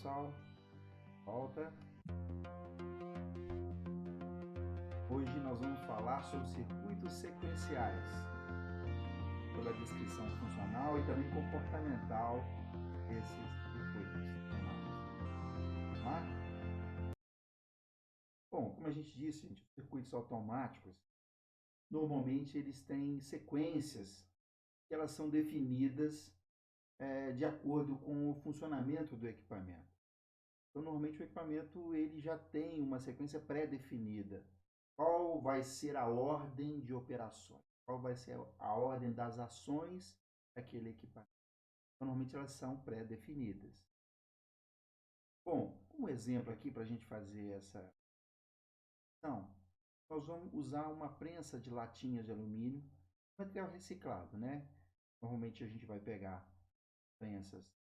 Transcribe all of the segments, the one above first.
pessoal, volta. Hoje nós vamos falar sobre circuitos sequenciais, pela descrição funcional e também comportamental desses circuitos. Vamos lá? Bom, como a gente disse, os circuitos automáticos, normalmente eles têm sequências que elas são definidas de acordo com o funcionamento do equipamento. Então, normalmente o equipamento ele já tem uma sequência pré-definida. Qual vai ser a ordem de operações? Qual vai ser a ordem das ações daquele equipamento? Então, normalmente elas são pré-definidas. Bom, um exemplo aqui para a gente fazer essa ação, nós vamos usar uma prensa de latinhas de alumínio, material reciclado, né? Normalmente a gente vai pegar prensas,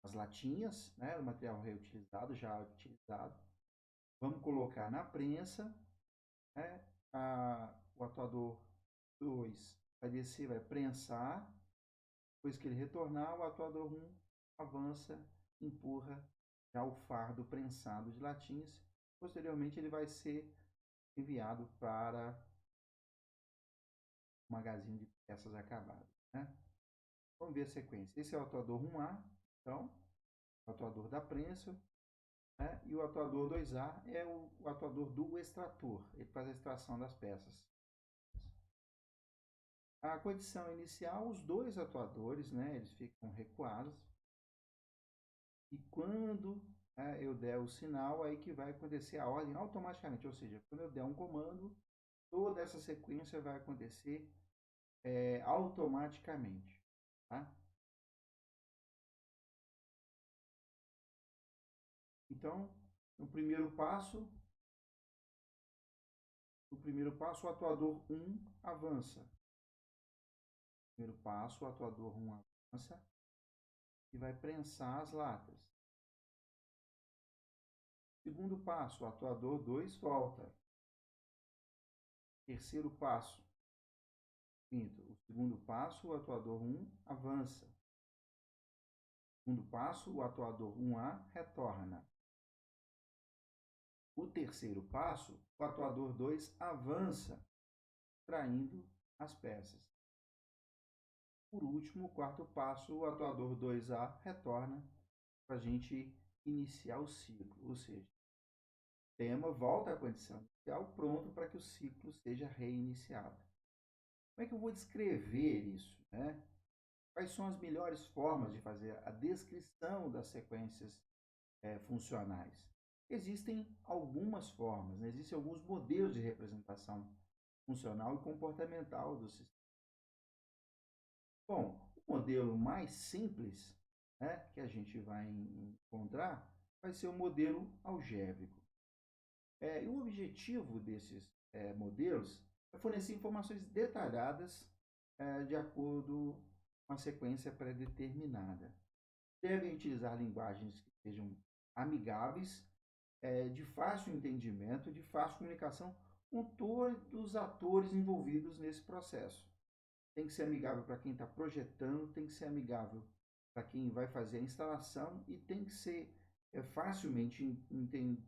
as latinhas, né? O material reutilizado, já utilizado. Vamos colocar na prensa, né? O atuador 2 vai descer, vai prensar. Depois que ele retornar, o atuador 1 avança, empurra já o fardo prensado de latinhas. Posteriormente, ele vai ser enviado para o magazine de peças acabadas, né? Vamos ver a sequência. Esse é o atuador 1A, então, o atuador da prensa, né? E o atuador 2A é o atuador do extrator, ele faz a extração das peças. A condição inicial, os dois atuadores, né, eles ficam recuados. E quando eu der o sinal, aí que vai acontecer a ordem automaticamente. Ou seja, quando eu der um comando, toda essa sequência vai acontecer automaticamente. Tá? Então, no primeiro passo, o atuador 1 avança. No primeiro passo, o atuador 1 avança e vai prensar as latas. Segundo passo, o atuador 2 volta. Terceiro passo, o segundo passo, o atuador 1 avança. Segundo passo, o atuador 1A retorna. O terceiro passo, o atuador 2 avança, traindo as peças. Por último, o quarto passo, o atuador 2A retorna para a gente iniciar o ciclo. Ou seja, o tema volta à condição inicial, pronto para que o ciclo seja reiniciado. Como é que eu vou descrever isso, né? Quais são as melhores formas de fazer a descrição das sequências funcionais? Existem algumas formas, né? Existem alguns modelos de representação funcional e comportamental do sistema. Bom, o modelo mais simples, né, que a gente vai encontrar vai ser o modelo algébrico. E o objetivo desses modelos é fornecer informações detalhadas de acordo com a sequência pré-determinada. Devem utilizar linguagens que sejam amigáveis, de fácil entendimento, de fácil comunicação com todos os atores envolvidos nesse processo. Tem que ser amigável para quem está projetando, tem que ser amigável para quem vai fazer a instalação e tem que ser facilmente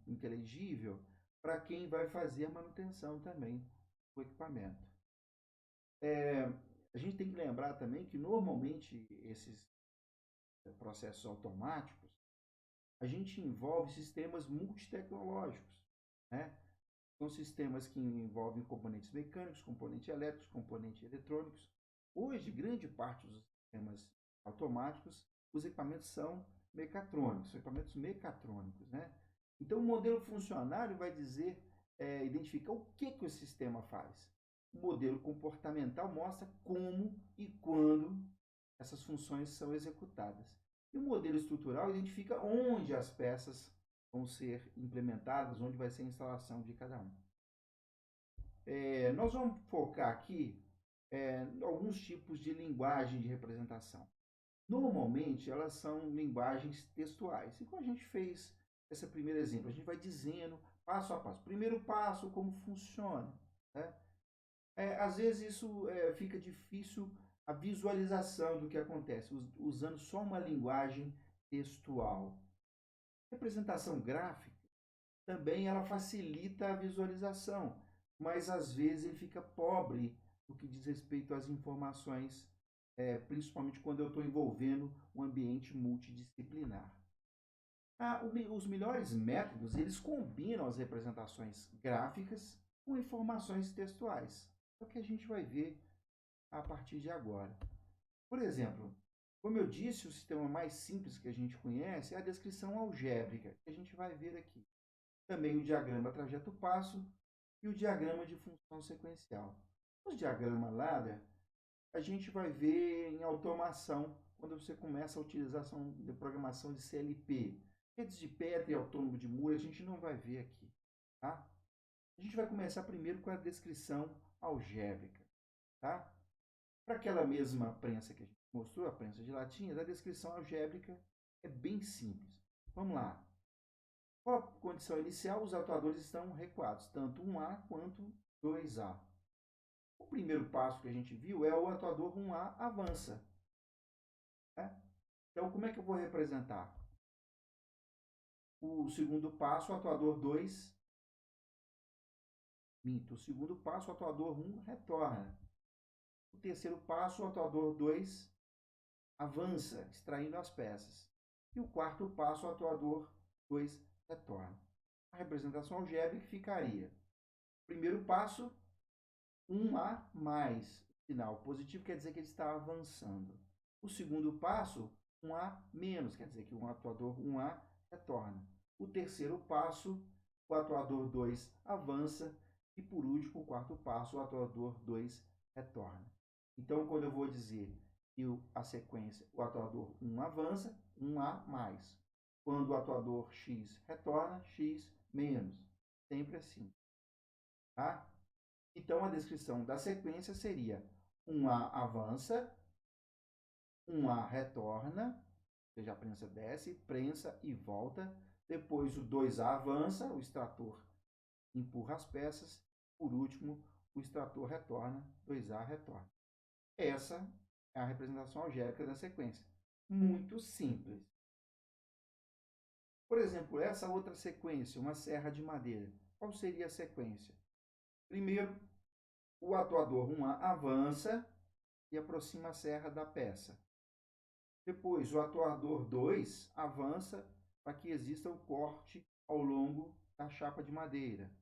inteligível para quem vai fazer a manutenção também do equipamento. A gente tem que lembrar também que normalmente esses processos automáticos, a gente envolve sistemas multitecnológicos, né? São sistemas que envolvem componentes mecânicos, componentes elétricos, componentes eletrônicos. Hoje, grande parte dos sistemas automáticos, os equipamentos são mecatrônicos, são equipamentos mecatrônicos, né? Então, o modelo funcionário vai dizer, identificar o que o sistema faz. O modelo comportamental mostra como e quando essas funções são executadas. E o modelo estrutural identifica onde as peças vão ser implementadas, onde vai ser a instalação de cada um. Nós vamos focar aqui alguns tipos de linguagem de representação. Normalmente, elas são linguagens textuais. E como a gente fez esse primeiro exemplo, a gente vai dizendo passo a passo. Primeiro passo, como funciona. Né? Às vezes isso fica difícil a visualização do que acontece, usando só uma linguagem textual. Representação gráfica também ela facilita a visualização, mas às vezes ele fica pobre no que diz respeito às informações, principalmente quando eu estou envolvendo um ambiente multidisciplinar. Os melhores métodos, eles combinam as representações gráficas com informações textuais. É o que a gente vai ver a partir de agora. Por exemplo, como eu disse, o sistema mais simples que a gente conhece é a descrição algébrica, que a gente vai ver aqui. Também o diagrama trajeto-passo e o diagrama de função sequencial. Os diagramas ladder, a gente vai ver em automação, quando você começa a utilização de programação de CLP. Redes de Petri, autônomo de Moore, a gente não vai ver aqui. Tá? A gente vai começar primeiro com a descrição algébrica. Tá? Para aquela mesma prensa que a gente mostrou, a prensa de latinhas, a descrição algébrica é bem simples. Vamos lá. Qual a condição inicial? Os atuadores estão recuados, tanto 1A quanto 2A. O primeiro passo que a gente viu é o atuador 1A avança. Né? Então, como é que eu vou representar? O segundo passo, o atuador 2 minto. O segundo passo, o atuador 1 retorna. O terceiro passo, o atuador 2 avança, extraindo as peças. E o quarto passo, o atuador 2 retorna. A representação algébrica ficaria: primeiro passo, 1A mais. Sinal positivo quer dizer que ele está avançando. O segundo passo, 1A menos, quer dizer que o atuador 1A retorna. O terceiro passo, o atuador 2 avança. E por último, o quarto passo, o atuador 2 retorna. Então, quando eu vou dizer que a sequência, o atuador 1 avança, 1A mais. Quando o atuador X retorna, X menos. Sempre assim. Tá? Então, a descrição da sequência seria: 1A avança, 1A retorna, ou seja, a prensa desce, prensa e volta. Depois o 2A avança, o extrator empurra as peças. Por último, o extrator retorna, 2A retorna. Essa é a representação algébrica da sequência. Muito simples. Por exemplo, essa outra sequência, uma serra de madeira. Qual seria a sequência? Primeiro, o atuador 1A avança e aproxima a serra da peça. Depois, o atuador 2 avança para que exista o corte ao longo da chapa de madeira.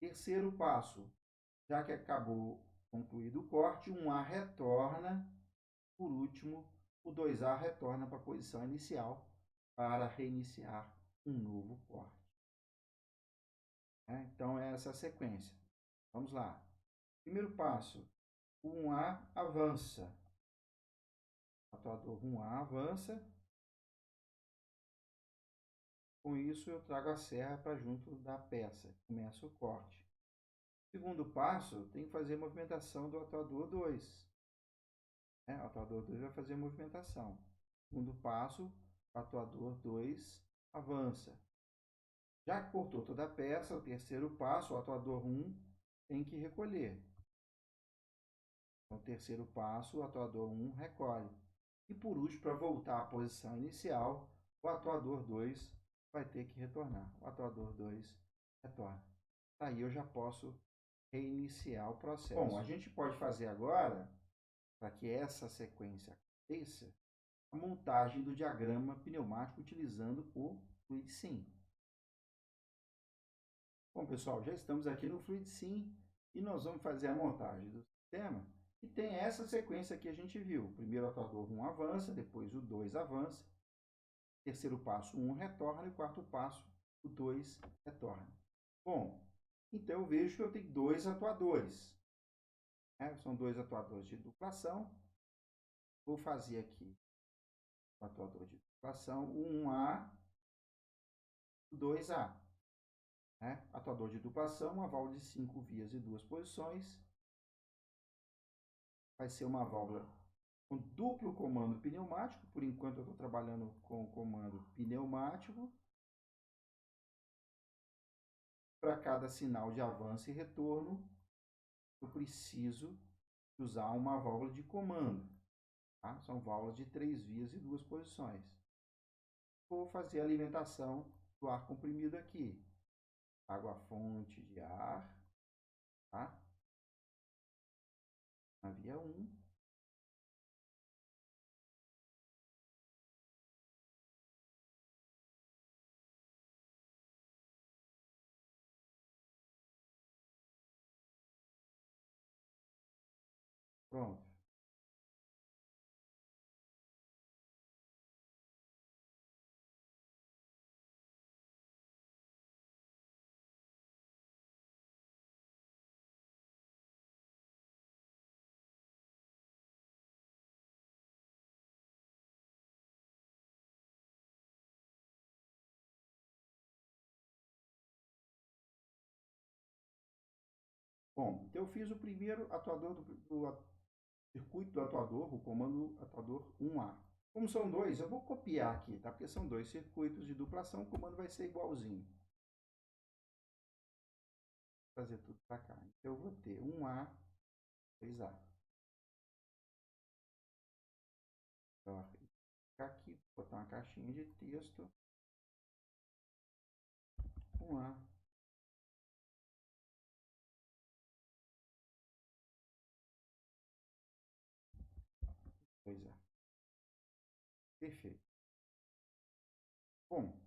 Terceiro passo, já que acabou concluído o corte, 1A retorna. Por último, o 2A retorna para a posição inicial para reiniciar um novo corte. Então, é essa a sequência. Vamos lá. Primeiro passo, o 1A avança. O atuador 1A avança. Com isso, eu trago a serra para junto da peça. Começa o corte. Segundo passo, tem que fazer a movimentação do atuador 2. O atuador 2 vai fazer a movimentação. Segundo passo, o atuador 2 avança. Já que cortou toda a peça, o terceiro passo, o atuador 1 tem que recolher. Então, o terceiro passo, o atuador 1 recolhe. E por último, para voltar à posição inicial, o atuador 2 vai ter que retornar. O atuador 2 retorna. Aí eu já posso reiniciar o processo. Bom, a gente pode fazer agora, para que essa sequência aconteça, a montagem do diagrama pneumático utilizando o FluidSim. Bom, pessoal, já estamos aqui no FluidSim e nós vamos fazer a montagem do sistema. E tem essa sequência que a gente viu. Primeiro o atuador 1 avança, depois o 2 avança. Terceiro passo, 1 retorna. E quarto passo, o 2 retorna. Bom, então eu vejo que eu tenho dois atuadores. São dois atuadores de duplação. Vou fazer aqui o atuador de duplação, o 1A, o 2A. Atuador de duplação, uma válvula de 5 vias e 2 posições. Vai ser uma válvula com duplo comando pneumático. Por enquanto eu estou trabalhando com o comando pneumático. Para cada sinal de avanço e retorno, eu preciso usar uma válvula de comando. São válvulas de 3 vias e 2 posições. vou fazer a alimentação do ar comprimido aqui. Água fonte de ar, tá? Na via 1. Pronto. Bom, então eu fiz o primeiro atuador do circuito do atuador, o comando atuador 1A. Como são dois, eu vou copiar aqui, tá? Porque são dois circuitos de duplação, o comando vai ser igualzinho. Vou fazer tudo para cá. Então eu vou ter 1A, 2A. Então, ficar aqui, botar uma caixinha de texto. 1A. 2A. Perfeito. Bom,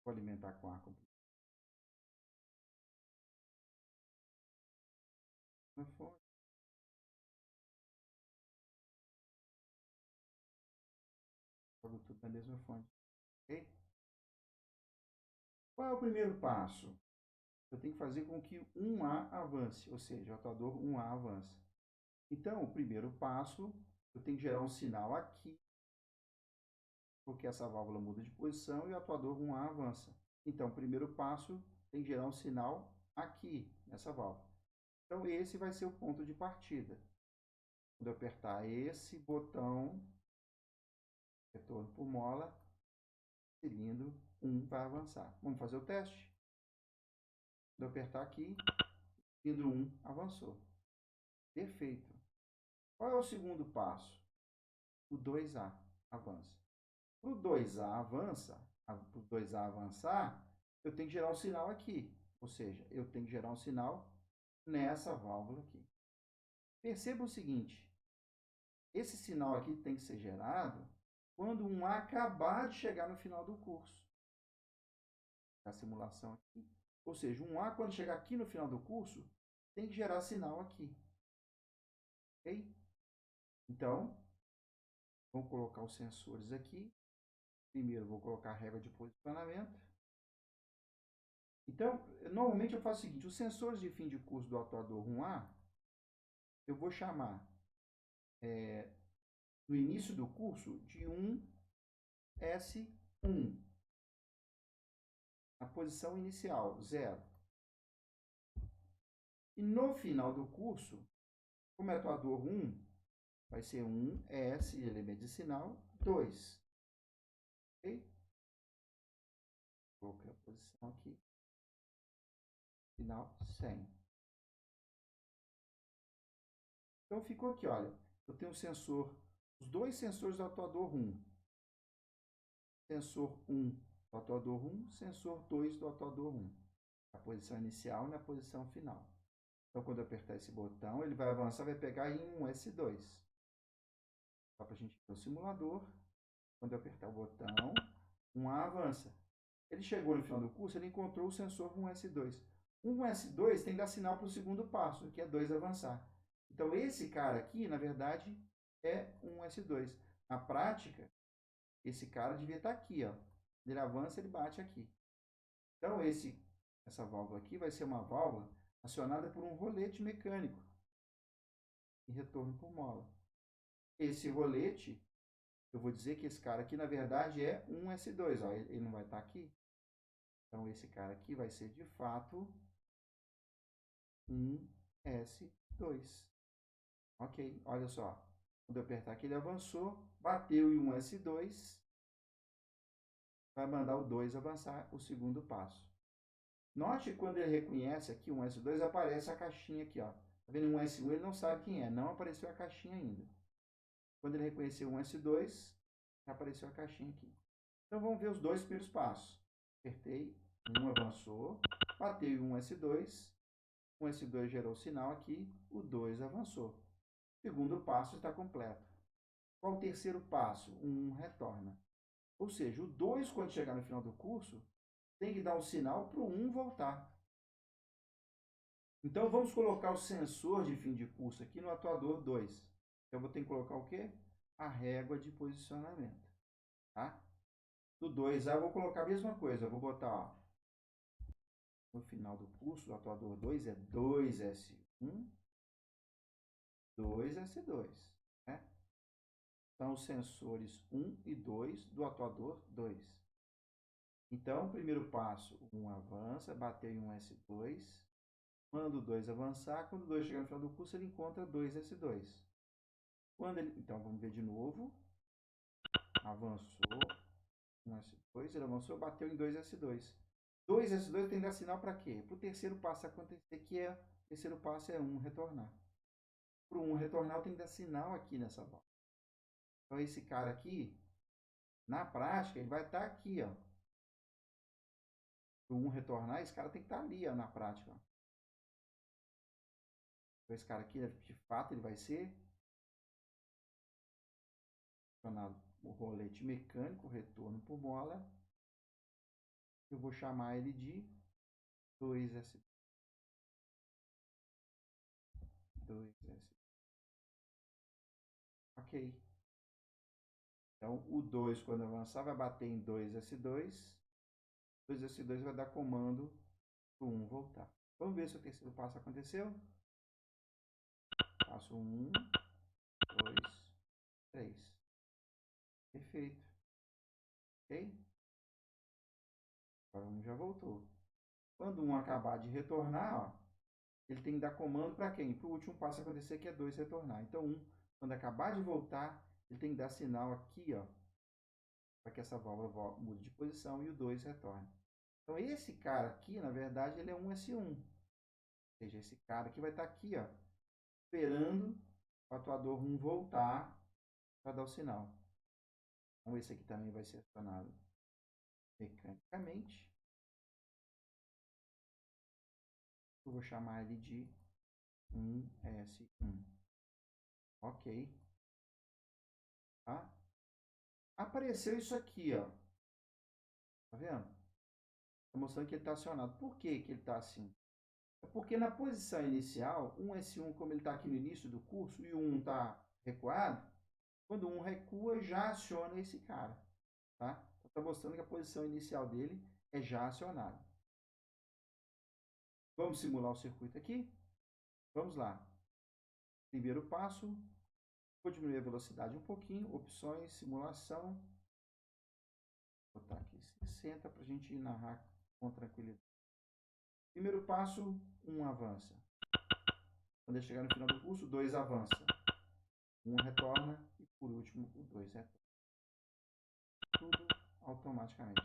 vou alimentar com ar comprimido. Na fonte. Jogo tudo na mesma fonte. Ok? Qual é o primeiro passo? Eu tenho que fazer com que 1A avance, ou seja, o atuador 1A avance. Então, o primeiro passo, eu tenho que gerar um sinal aqui, porque essa válvula muda de posição e o atuador 1A avança. Então, o primeiro passo tem que gerar um sinal aqui, nessa válvula. Então, esse vai ser o ponto de partida. Quando eu apertar esse botão, retorno por mola, cilindro 1 vai avançar. Vamos fazer o teste? Quando eu apertar aqui, cilindro 1 avançou. Perfeito. Qual é o segundo passo? O 2A avança. Para o 2A avançar, eu tenho que gerar um sinal aqui. Ou seja, eu tenho que gerar um sinal nessa válvula aqui. Perceba o seguinte, esse sinal aqui tem que ser gerado quando um A acabar de chegar no final do curso. A simulação aqui. Ou seja, um A, quando chegar aqui no final do curso, tem que gerar sinal aqui. Ok? Então, vamos colocar os sensores aqui. Primeiro, vou colocar a régua de posicionamento. Então, normalmente eu faço o seguinte, os sensores de fim de curso do atuador 1A, eu vou chamar no início do curso de 1S1. A posição inicial, 0. E no final do curso, como é atuador 1, vai ser 1S, elemento de sinal, 2. Ok? Coloquei a posição aqui. Final 100. Então ficou aqui, olha. Eu tenho o sensor, os dois sensores do atuador 1. Sensor 1 do atuador 1, sensor 2 do atuador 1. A posição inicial e na posição final. Então, quando eu apertar esse botão, ele vai avançar, vai pegar em 1S2. Só para a gente ver o simulador. Quando eu apertar o botão, 1A avança. Ele chegou no final do curso, ele encontrou o sensor 1S2. 1S2 tem que dar sinal para o segundo passo, que é 2 avançar. Então, esse cara aqui, na verdade, é 1S2. Na prática, esse cara devia estar aqui, ó. Ele avança, ele bate aqui. Então, essa válvula aqui vai ser uma válvula acionada por um rolete mecânico em retorno por mola. Esse rolete, eu vou dizer que esse cara aqui, na verdade, é 1S2. Ó, ele não vai estar aqui. Então, esse cara aqui vai ser, de fato, 1S2. Ok, olha só. Quando eu apertar aqui, ele avançou, bateu em 1S2, vai mandar o 2 avançar o segundo passo. Note que quando ele reconhece aqui um S2, aparece a caixinha aqui, ó. Tá vendo um S1, ele não sabe quem é, não apareceu a caixinha ainda. Quando ele reconhecer um S2, Apareceu a caixinha aqui. Então, vamos ver os dois primeiros passos. Apertei, um avançou, bateu em um S2, o S2 gerou o sinal aqui, o 2 avançou. O segundo passo está completo. Qual o terceiro passo? O 1 retorna. Ou seja, o 2, quando chegar no final do curso, tem que dar um sinal para o 1 voltar. Então, vamos colocar o sensor de fim de curso aqui no atuador 2. Eu vou ter que colocar o quê? A régua de posicionamento. Tá? No 2A, eu vou colocar a mesma coisa. Eu vou botar, ó, no final do curso, do atuador 2 é 2S1, 2S2. Né? São os sensores 1 e 2 do atuador 2. Então, primeiro passo, 1 avança, bateu em um S2, manda o 2 avançar. Quando o 2 chegar no final do curso, ele encontra 2S2. Então, vamos ver de novo. Avançou, 1S2, ele avançou, bateu em 2S2. 2S2 tem que dar sinal para quê? Para o terceiro passo acontecer, o terceiro passo é 1 retornar. Para o 1 retornar, eu tenho que dar sinal aqui nessa volta. Então, esse cara aqui, na prática, ele vai estar aqui, ó. Para o 1 retornar, esse cara tem que estar ali, ó, na prática. Ó. Então, esse cara aqui, de fato, ele vai ser chamado o rolete mecânico, retorno por mola. Eu vou chamar ele de 2S. 2S. Ok. Então, o 2, quando avançar, vai bater em 2S2. 2S2 vai dar comando para o 1 voltar. Vamos ver se o terceiro passo aconteceu. Passo 1, 2, 3. Perfeito. Ok? Agora 1 já voltou. Quando 1 acabar de retornar, ó, ele tem que dar comando para quem? Para o último passo acontecer, que é 2 retornar. Então, 1, quando acabar de voltar, ele tem que dar sinal aqui, ó, para que essa válvula mude de posição e o 2 retorne. Então, esse cara aqui, na verdade, ele é um S1. Ou seja, esse cara aqui vai estar aqui, ó, esperando o atuador 1 voltar para dar o sinal. Então, esse aqui também vai ser acionado mecanicamente. Eu vou chamar ele de 1S1. Ok. Tá? Apareceu isso aqui, ó. Tá vendo? Está mostrando que ele está acionado. Por que ele está assim? É porque na posição inicial, 1S1, como ele está aqui no início do curso, e o 1 está recuado, quando o 1 recua, já aciona esse cara. Tá? Então, está mostrando que a posição inicial dele é já acionada. Vamos simular o circuito aqui? Vamos lá. Primeiro passo, vou diminuir a velocidade um pouquinho, opções, simulação. Vou botar aqui 60 para a gente narrar com tranquilidade. Primeiro passo, 1 avança. Quando ele chegar no final do curso, 2 avança. 1 retorna e, por último, o 2 retorna. Tudo automaticamente.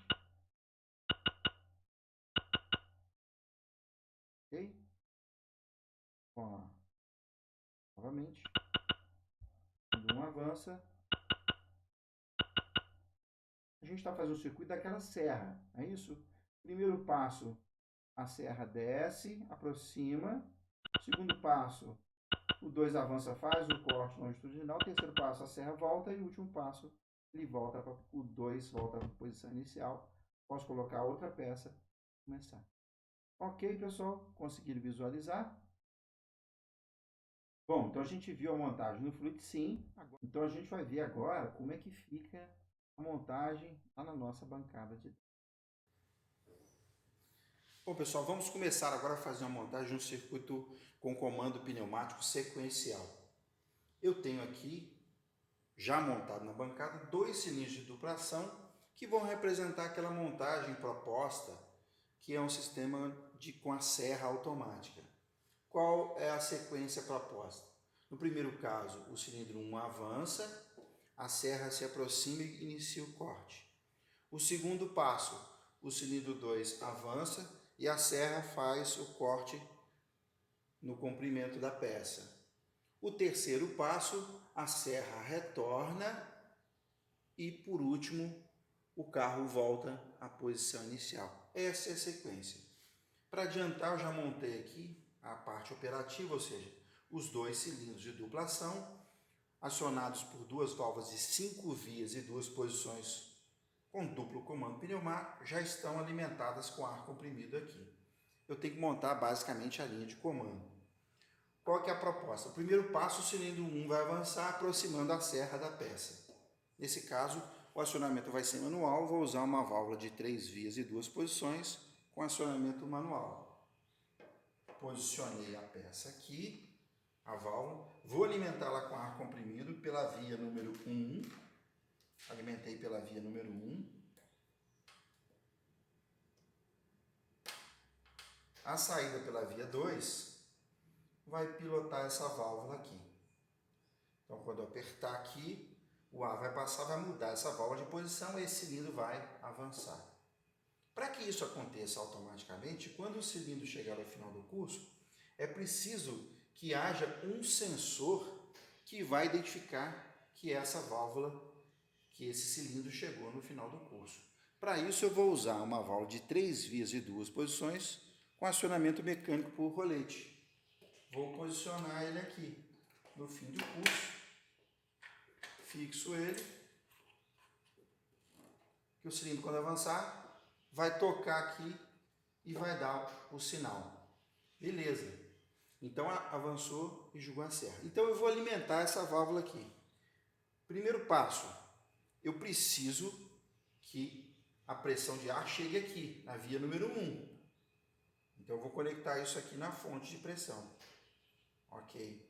Ok? Vamos lá. Novamente. Quando 1 avança, a gente está fazendo o circuito daquela serra. É isso? Primeiro passo, a serra desce, aproxima. Segundo passo, o 2 avança, faz o corte longitudinal. Terceiro passo, a serra volta. E o último passo, ele volta para o 2 volta para a posição inicial. Posso colocar outra peça e começar. Ok, pessoal? Conseguiram visualizar? Bom, então a gente viu a montagem no Fluid Sim. Então a gente vai ver agora como é que fica a montagem lá na nossa bancada de dados. Bom, pessoal, vamos começar agora a fazer uma montagem de um circuito com comando pneumático sequencial. Eu tenho aqui, já montado na bancada, 2 cilindros de duplação que vão representar aquela montagem proposta, que é um sistema com a serra automática. Qual é a sequência proposta? No primeiro caso, o cilindro 1 avança, a serra se aproxima e inicia o corte. O segundo passo, o cilindro 2 avança e a serra faz o corte no comprimento da peça. O terceiro passo, a serra retorna e, por último, o carro volta à posição inicial. Essa é a sequência. Para adiantar, eu já montei aqui a parte operativa, ou seja, os dois cilindros de dupla ação, acionados por duas válvulas de 5 vias e 2 posições com duplo comando pneumático, já estão alimentadas com ar comprimido aqui. Eu tenho que montar basicamente a linha de comando. Qual que é a proposta? O primeiro passo, o cilindro 1 vai avançar aproximando a serra da peça. Nesse caso, o acionamento vai ser manual, vou usar uma válvula de 3 vias e 2 posições com acionamento manual. Posicionei a peça aqui, a válvula, vou alimentá-la com ar comprimido pela via número 1, alimentei pela via número 1. A saída pela via 2 vai pilotar essa válvula aqui. Então, quando eu apertar aqui, o ar vai passar, vai mudar essa válvula de posição e esse cilindro vai avançar. Para que isso aconteça automaticamente, quando o cilindro chegar ao final do curso, é preciso que haja um sensor que vai identificar que essa válvula, que esse cilindro chegou no final do curso. Para isso, eu vou usar uma válvula de 3 vias e 2 posições com acionamento mecânico por rolete. Vou posicionar ele aqui no fim do curso, fixo ele, que o cilindro, quando avançar, vai tocar aqui e vai dar o sinal. Beleza. Então, avançou e jogou a serra. Então, eu vou alimentar essa válvula aqui. Primeiro passo, eu preciso que a pressão de ar chegue aqui, na via número 1. Então, eu vou conectar isso aqui na fonte de pressão. Ok.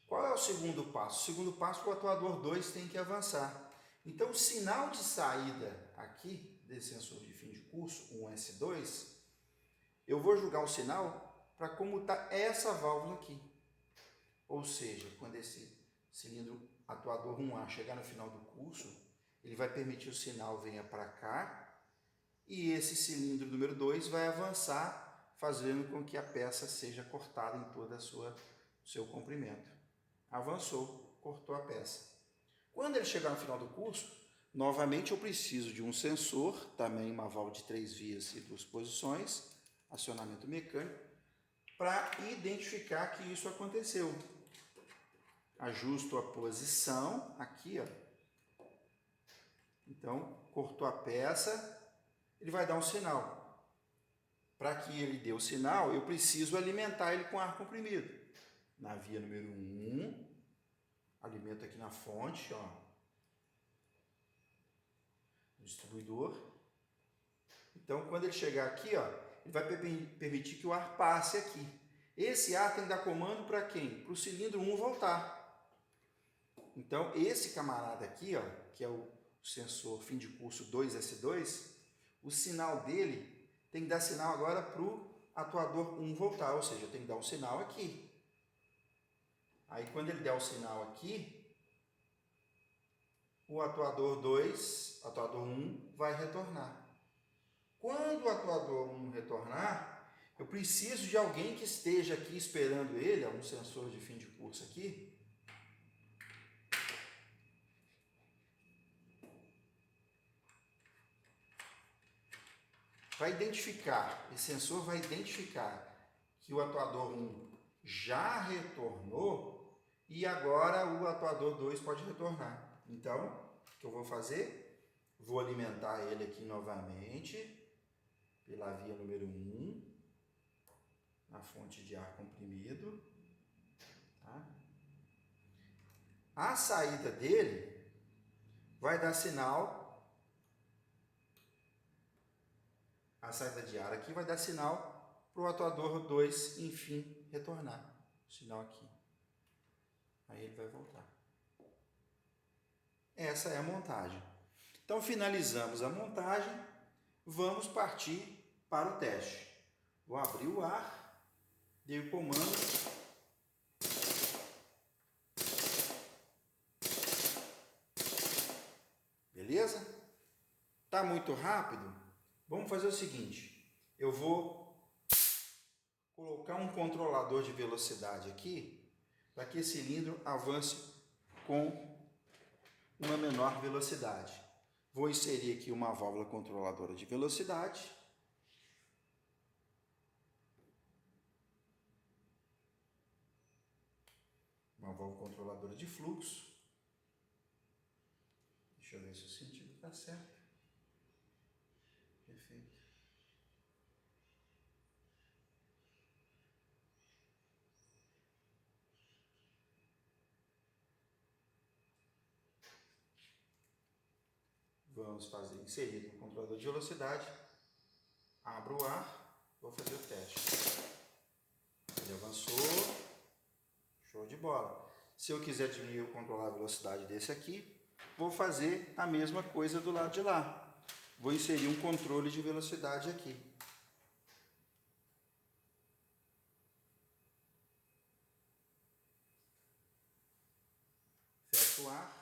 Qual é o segundo passo? O segundo passo, o atuador 2 tem que avançar. Então, o sinal de saída aqui, desse sensor de fim de curso, um S2, eu vou jogar o sinal para comutar essa válvula aqui. Ou seja, quando esse cilindro atuador 1A chegar no final do curso, ele vai permitir o sinal venha para cá, e esse cilindro número 2 vai avançar, fazendo com que a peça seja cortada em todo o seu comprimento. Avançou, cortou a peça. Quando ele chegar no final do curso, novamente eu preciso de um sensor, também uma válvula de 3 vias e 2 posições, acionamento mecânico, para identificar que isso aconteceu. Ajusto a posição, aqui, ó. Então, cortou a peça, ele vai dar um sinal. Para que ele dê o sinal, eu preciso alimentar ele com ar comprimido. Na via número 1, alimento aqui na fonte, ó, no distribuidor. Então, quando ele chegar aqui, ó, ele vai permitir que o ar passe aqui. Esse ar tem que dar comando para quem? Para o cilindro 1 voltar. Então, esse camarada aqui, ó, que é o sensor fim de curso 2S2, o sinal dele tem que dar sinal agora para o atuador 1 voltar, ou seja, eu tenho que dar um sinal aqui. Aí, quando ele der o sinal aqui, o atuador 2, atuador 1, vai retornar. Quando o atuador 1 retornar, eu preciso de alguém que esteja aqui esperando ele, um sensor de fim de curso aqui, vai identificar, esse sensor vai identificar que o atuador 1 já retornou e agora o atuador 2 pode retornar. Então, o que eu vou fazer? Vou alimentar ele aqui novamente pela via número 1, na fonte de ar comprimido. Tá? A saída dele vai dar sinal. A saída de ar aqui vai dar sinal para o atuador 2, enfim, retornar. O sinal aqui. Aí ele vai voltar. Essa é a montagem. Então, finalizamos a montagem. Vamos partir para o teste. Vou abrir o ar. Dei o comando. Beleza? Tá muito rápido? Vamos fazer o seguinte, eu vou colocar um controlador de velocidade aqui, para que esse cilindro avance com uma menor velocidade. Vou inserir aqui uma válvula controladora de velocidade. Uma válvula controladora de fluxo. Deixa eu ver se o sentido está certo. Perfeito. Vamos fazer inserir o controlador de velocidade. Abro o ar, vou fazer o teste. Ele avançou, show de bola. Se eu quiser diminuir ou controlar a velocidade desse aqui, vou fazer a mesma coisa do lado de lá. Vou inserir um controle de velocidade aqui. Fecho o ar.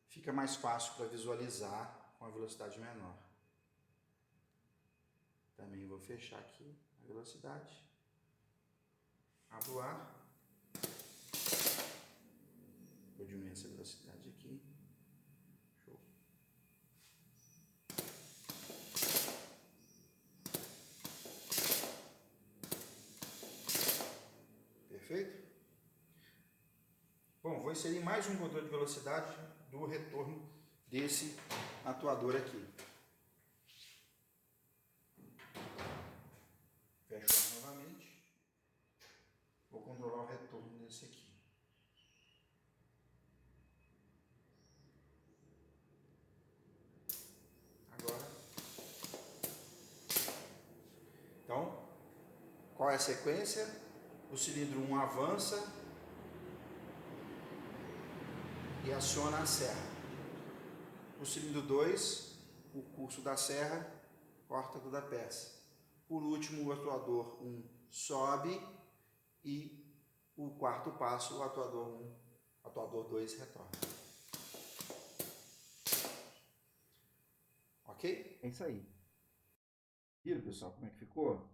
Fica mais fácil para visualizar com a velocidade menor. Também vou fechar aqui a velocidade. Abro o ar. Vou diminuir essa velocidade aqui. Show. Perfeito? Bom, vou inserir mais um controle de velocidade do retorno desse atuador aqui. Fecho o ar novamente. Vou controlar o retorno desse aqui. Agora. Então, qual é a sequência? O cilindro 1 avança e aciona a serra. O cilindro 2, o curso da serra, corta toda a peça. Por último, o atuador 1 sobe e o quarto passo, o atuador 2 retorna. Ok? É isso aí. Viram, pessoal, como é que ficou?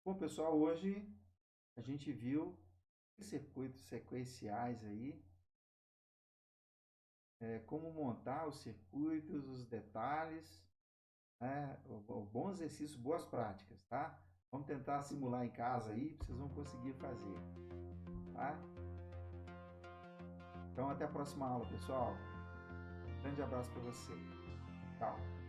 Bom, pessoal, hoje a gente viu circuitos sequenciais aí, como montar os circuitos, os detalhes, né? Bons exercícios, boas práticas, tá? Vamos tentar simular em casa aí, vocês vão conseguir fazer, tá? Então, até a próxima aula, pessoal. Grande abraço para você. Tchau.